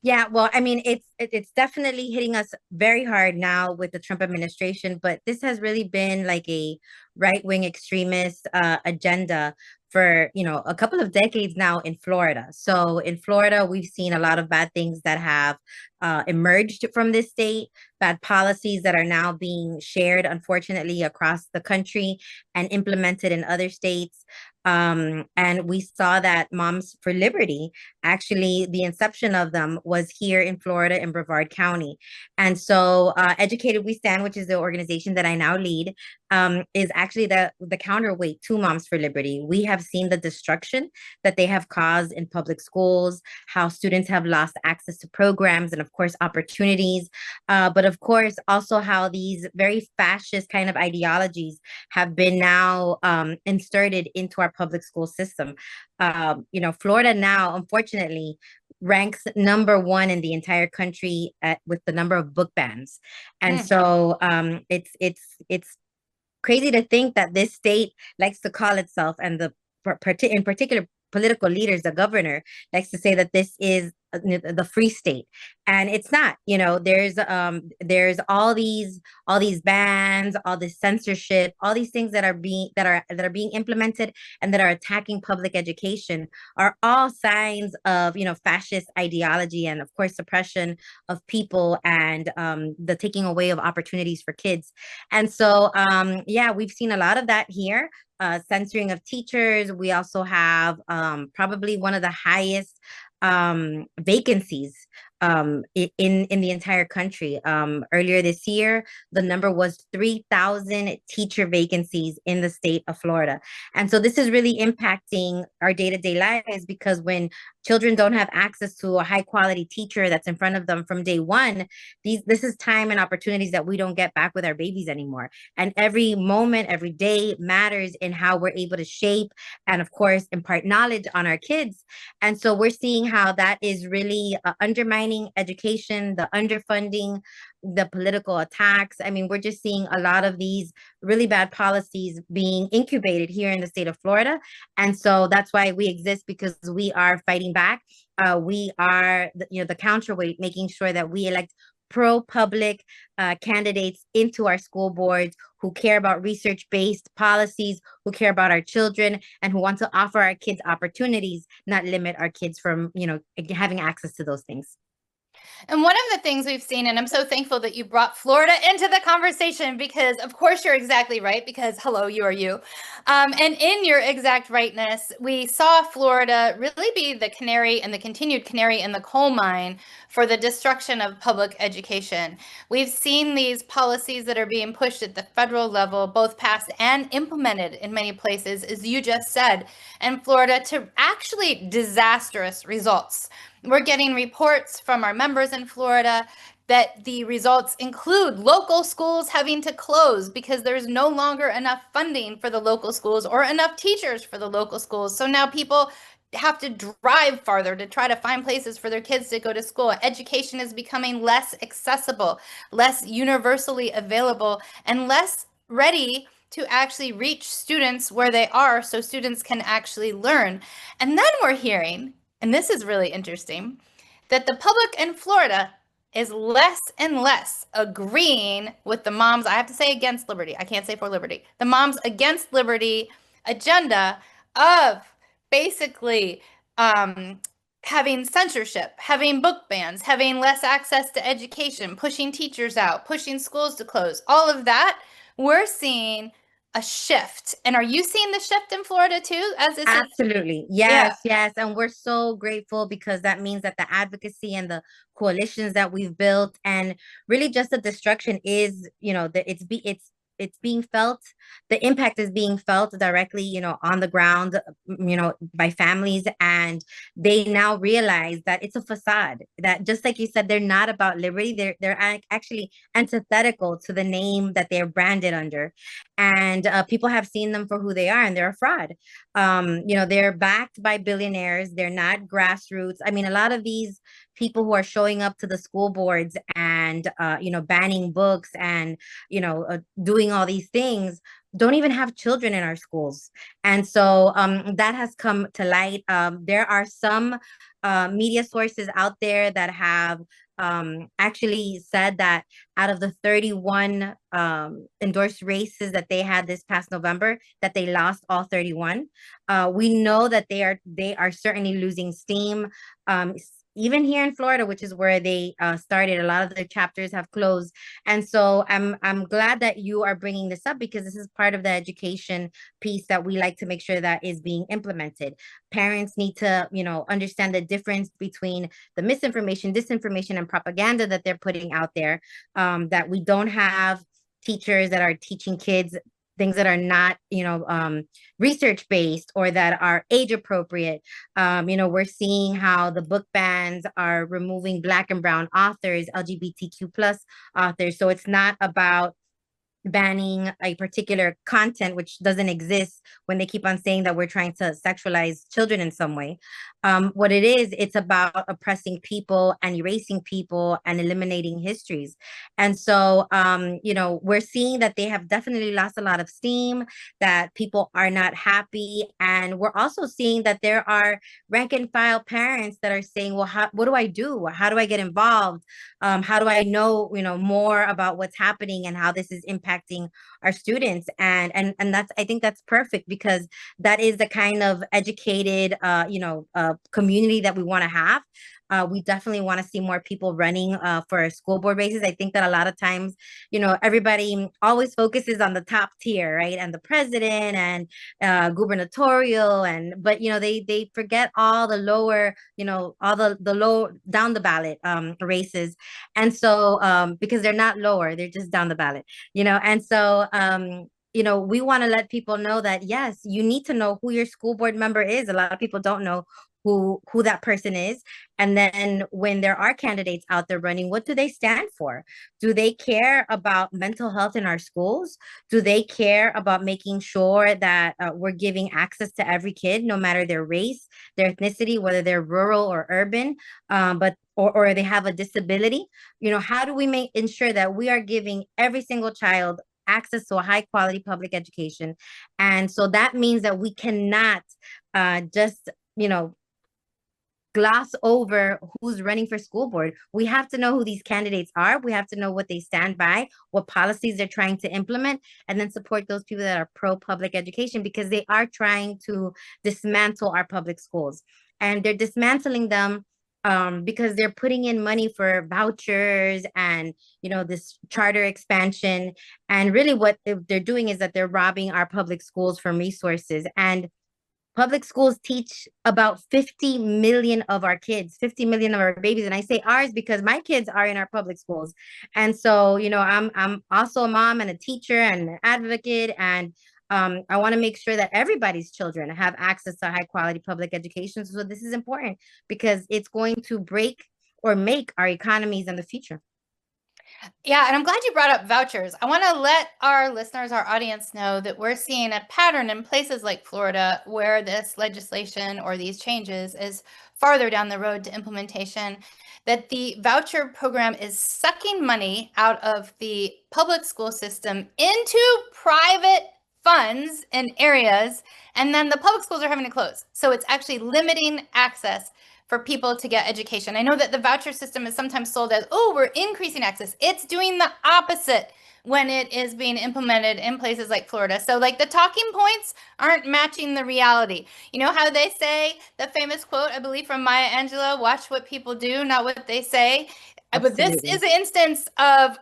Yeah, well, I mean, it's definitely hitting us very hard now with the Trump administration, but this has really been like a right-wing extremist agenda for, a couple of decades now in Florida. So in Florida, we've seen a lot of bad things that have emerged from this state, bad policies that are now being shared, unfortunately, across the country and implemented in other states. And we saw that Moms for Liberty, actually, the inception of them was here in Florida in Brevard County. And so Educated We Stand, which is the organization that I now lead, is actually the counterweight to Moms for Liberty. We have seen the destruction that they have caused in public schools, how students have lost access to programs and, of course, opportunities. But of course, also how these very fascist kind of ideologies have been now inserted into our public school system. Florida now, unfortunately, ranks #1 in the entire country with the number of book bans. And so it's crazy to think that this state likes to call itself, and in particular political leaders, the governor likes to say that this is the free state, and it's not. There's all these bans, all this censorship, all these things that are being implemented and that are attacking public education, are all signs of fascist ideology and, of course, suppression of people and the taking away of opportunities for kids. And so yeah, we've seen a lot of that here. Censoring of teachers. We also have probably one of the highest vacancies in the entire country. Earlier this year, the number was 3,000 teacher vacancies in the state of Florida. And so this is really impacting our day-to-day lives, because when children don't have access to a high quality teacher that's in front of them from day one, this is time and opportunities that we don't get back with our babies anymore. And every moment, every day matters in how we're able to shape and, of course, impart knowledge on our kids. And so we're seeing how that is really undermining education, the underfunding, the political attacks. I mean, we're just seeing a lot of these really bad policies being incubated here in the state of Florida. And so that's why we exist, because we are fighting back. We are, the counterweight, making sure that we elect pro-public candidates into our school boards who care about research-based policies, who care about our children, and who want to offer our kids opportunities, not limit our kids from, having access to those things. And one of the things we've seen, and I'm so thankful that you brought Florida into the conversation, because of course you're exactly right, because hello, you are you. And in your exact rightness, we saw Florida really be the canary and the continued canary in the coal mine for the destruction of public education. We've seen these policies that are being pushed at the federal level, both passed and implemented in many places, as you just said, in Florida, to actually disastrous results. We're getting reports from our members in Florida that the results include local schools having to close because there's no longer enough funding for the local schools or enough teachers for the local schools. So now people have to drive farther to try to find places for their kids to go to school. Education is becoming less accessible, less universally available, and less ready to actually reach students where they are so students can actually learn. And then we're hearing, and this is really interesting, that the public in Florida is less and less agreeing with the Moms, I have to say against liberty, I can't say for liberty, the Moms Against Liberty agenda of basically having censorship, having book bans, having less access to education, pushing teachers out, pushing schools to close, all of that. We're seeing a shift. And are you seeing the shift in Florida too? As this Absolutely. Yes, yes. And we're so grateful, because that means that the advocacy and the coalitions that we've built, and really just the destruction is, it's being felt. The impact is being felt directly, on the ground, by families. And they now realize that it's a facade, that just like you said, they're not about liberty. They're actually antithetical to the name that they're branded under. And people have seen them for who they are, and they're a fraud. They're backed by billionaires. They're not grassroots. I mean, a lot of these people who are showing up to the school boards and, banning books and, doing all these things don't even have children in our schools. And so that has come to light. There are some media sources out there that have actually said that out of the 31 endorsed races that they had this past November, that they lost all 31. We know that they are certainly losing steam. Even here in Florida, which is where they started, a lot of the chapters have closed. And so I'm glad that you are bringing this up, because this is part of the education piece that we like to make sure that is being implemented. Parents need to, understand the difference between the misinformation, disinformation, and propaganda that they're putting out there, that we don't have teachers that are teaching kids things that are not, research based or that are age appropriate. We're seeing how the book bans are removing Black and brown authors, LGBTQ plus authors. So it's not about banning a particular content which doesn't exist, when they keep on saying that we're trying to sexualize children in some way. What it is, it's about oppressing people and erasing people and eliminating histories. And so, we're seeing that they have definitely lost a lot of steam, that people are not happy. And we're also seeing that there are rank and file parents that are saying, well, what do I do? How do I get involved? How do I know, more about what's happening and how this is impacting our students? And that's, I think that's perfect, because that is the kind of educated, community that we want to have. We definitely want to see more people running for school board races. I think that a lot of times, everybody always focuses on the top tier, right? And the president and gubernatorial, but they forget all the lower, all the low down the ballot races. And so because they're not lower, they're just down the ballot, and so we want to let people know that, yes, you need to know who your school board member is. A lot of people don't know who that person is. And then when there are candidates out there running, what do they stand for? Do they care about mental health in our schools? Do they care about making sure that we're giving access to every kid, no matter their race, their ethnicity, whether they're rural or urban, or they have a disability? How do we ensure that we are giving every single child access to a high quality public education? And so that means that we cannot just gloss over who's running for school board. We have to know who these candidates are. We have to know what they stand by, what policies they're trying to implement, and then support those people that are pro public education, because they are trying to dismantle our public schools. And they're dismantling them because they're putting in money for vouchers and, this charter expansion. And really what they're doing is that they're robbing our public schools from resources. And public schools teach about 50 million of our kids, 50 million of our babies. And I say ours because my kids are in our public schools. And so, I'm also a mom and a teacher and an advocate. And I want to make sure that everybody's children have access to high quality public education. So this is important because it's going to break or make our economies in the future. Yeah, and I'm glad you brought up vouchers. I want to let our listeners, our audience know that we're seeing a pattern in places like Florida where this legislation or these changes is farther down the road to implementation, that the voucher program is sucking money out of the public school system into private funds in areas, and then the public schools are having to close. So it's actually limiting access for people to get education. I know that the voucher system is sometimes sold as, oh, we're increasing access. It's doing the opposite when it is being implemented in places like Florida. So like the talking points aren't matching the reality. You know how they say the famous quote, I believe from Maya Angelou, watch what people do, not what they say. Absolutely. But this is an instance of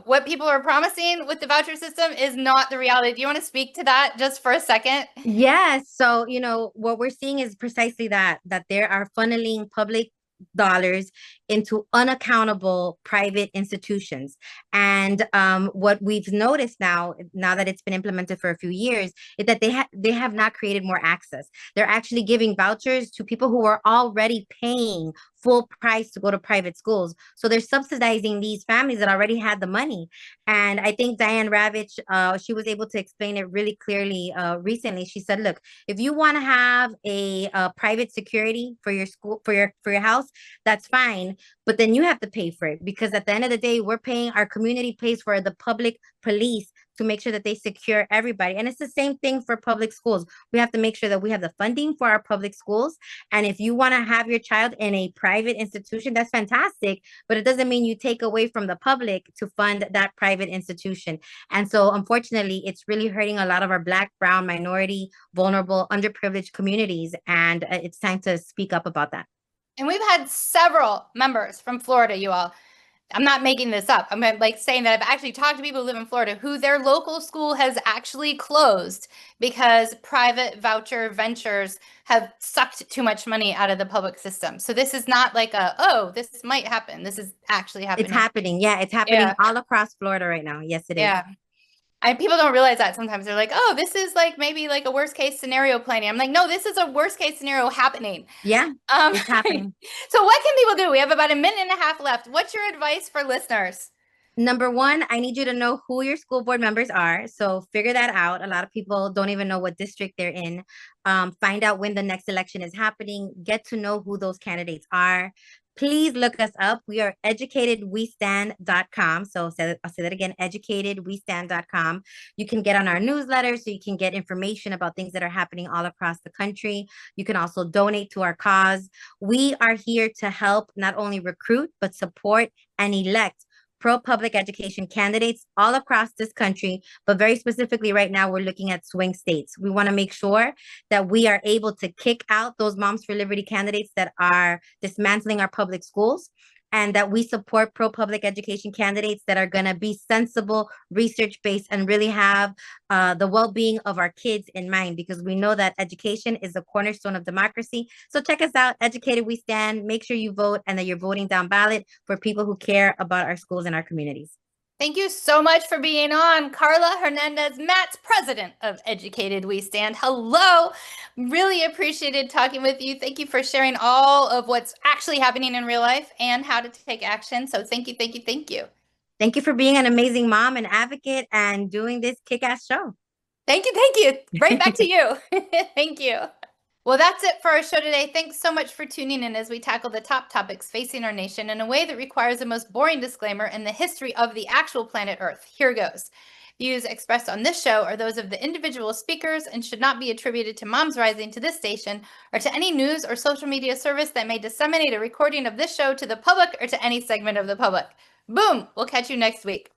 what people are promising with the voucher system is not the reality. Do you want to speak to that just for a second? Yes. So, what we're seeing is precisely that there are funneling public dollars into unaccountable private institutions. And what we've noticed now that it's been implemented for a few years, is that they have not created more access. They're actually giving vouchers to people who are already paying full price to go to private schools. So they're subsidizing these families that already had the money. And I think Diane Ravitch, she was able to explain it really clearly recently. She said, look, if you want to have a private security for your school, for your house, that's fine. But then you have to pay for it, because at the end of the day, our community pays for the public police to make sure that they secure everybody. And it's the same thing for public schools. We have to make sure that we have the funding for our public schools. And if you want to have your child in a private institution, that's fantastic, but it doesn't mean you take away from the public to fund that private institution. And so unfortunately, it's really hurting a lot of our Black, brown, minority, vulnerable, underprivileged communities. And it's time to speak up about that. And we've had several members from Florida, you all. I'm not making this up. I'm like saying that I've actually talked to people who live in Florida who their local school has actually closed because private voucher ventures have sucked too much money out of the public system. So this is not like this might happen. This is actually happening. It's happening. Yeah, it's happening all across Florida right now. Yes, it is. Yeah. People don't realize that sometimes. They're like, oh, this is like maybe like a worst case scenario planning. I'm like, no, this is a worst case scenario happening. Yeah, it's happening. So what can people do? We have about a minute and a half left. What's your advice for listeners? Number one, I need you to know who your school board members are. So figure that out. A lot of people don't even know what district they're in. Find out when the next election is happening. Get to know who those candidates are. Please look us up. We are educatedwestand.com. So I'll say that again, educatedwestand.com. You can get on our newsletter so you can get information about things that are happening all across the country. You can also donate to our cause. We are here to help not only recruit, but support and elect pro-public education candidates all across this country, but very specifically right now, we're looking at swing states. We want to make sure that we are able to kick out those Moms for Liberty candidates that are dismantling our public schools, and that we support pro-public education candidates that are going to be sensible, research-based, and really have the well-being of our kids in mind, because we know that education is the cornerstone of democracy. So check us out, Educated We Stand. Make sure you vote and that you're voting down ballot for people who care about our schools and our communities. Thank you so much for being on, Karla Hernandez-Mats, president of Educated We Stand. Hello. Really appreciated talking with you. Thank you for sharing all of what's actually happening in real life and how to take action. So thank you, thank you, thank you. Thank you for being an amazing mom and advocate and doing this kick-ass show. Thank you, thank you. Right back to you. Thank you. Well, that's it for our show today. Thanks so much for tuning in as we tackle the top topics facing our nation in a way that requires the most boring disclaimer in the history of the actual planet Earth. Here goes. Views expressed on this show are those of the individual speakers and should not be attributed to MomsRising, to this station, or to any news or social media service that may disseminate a recording of this show to the public or to any segment of the public. Boom! We'll catch you next week.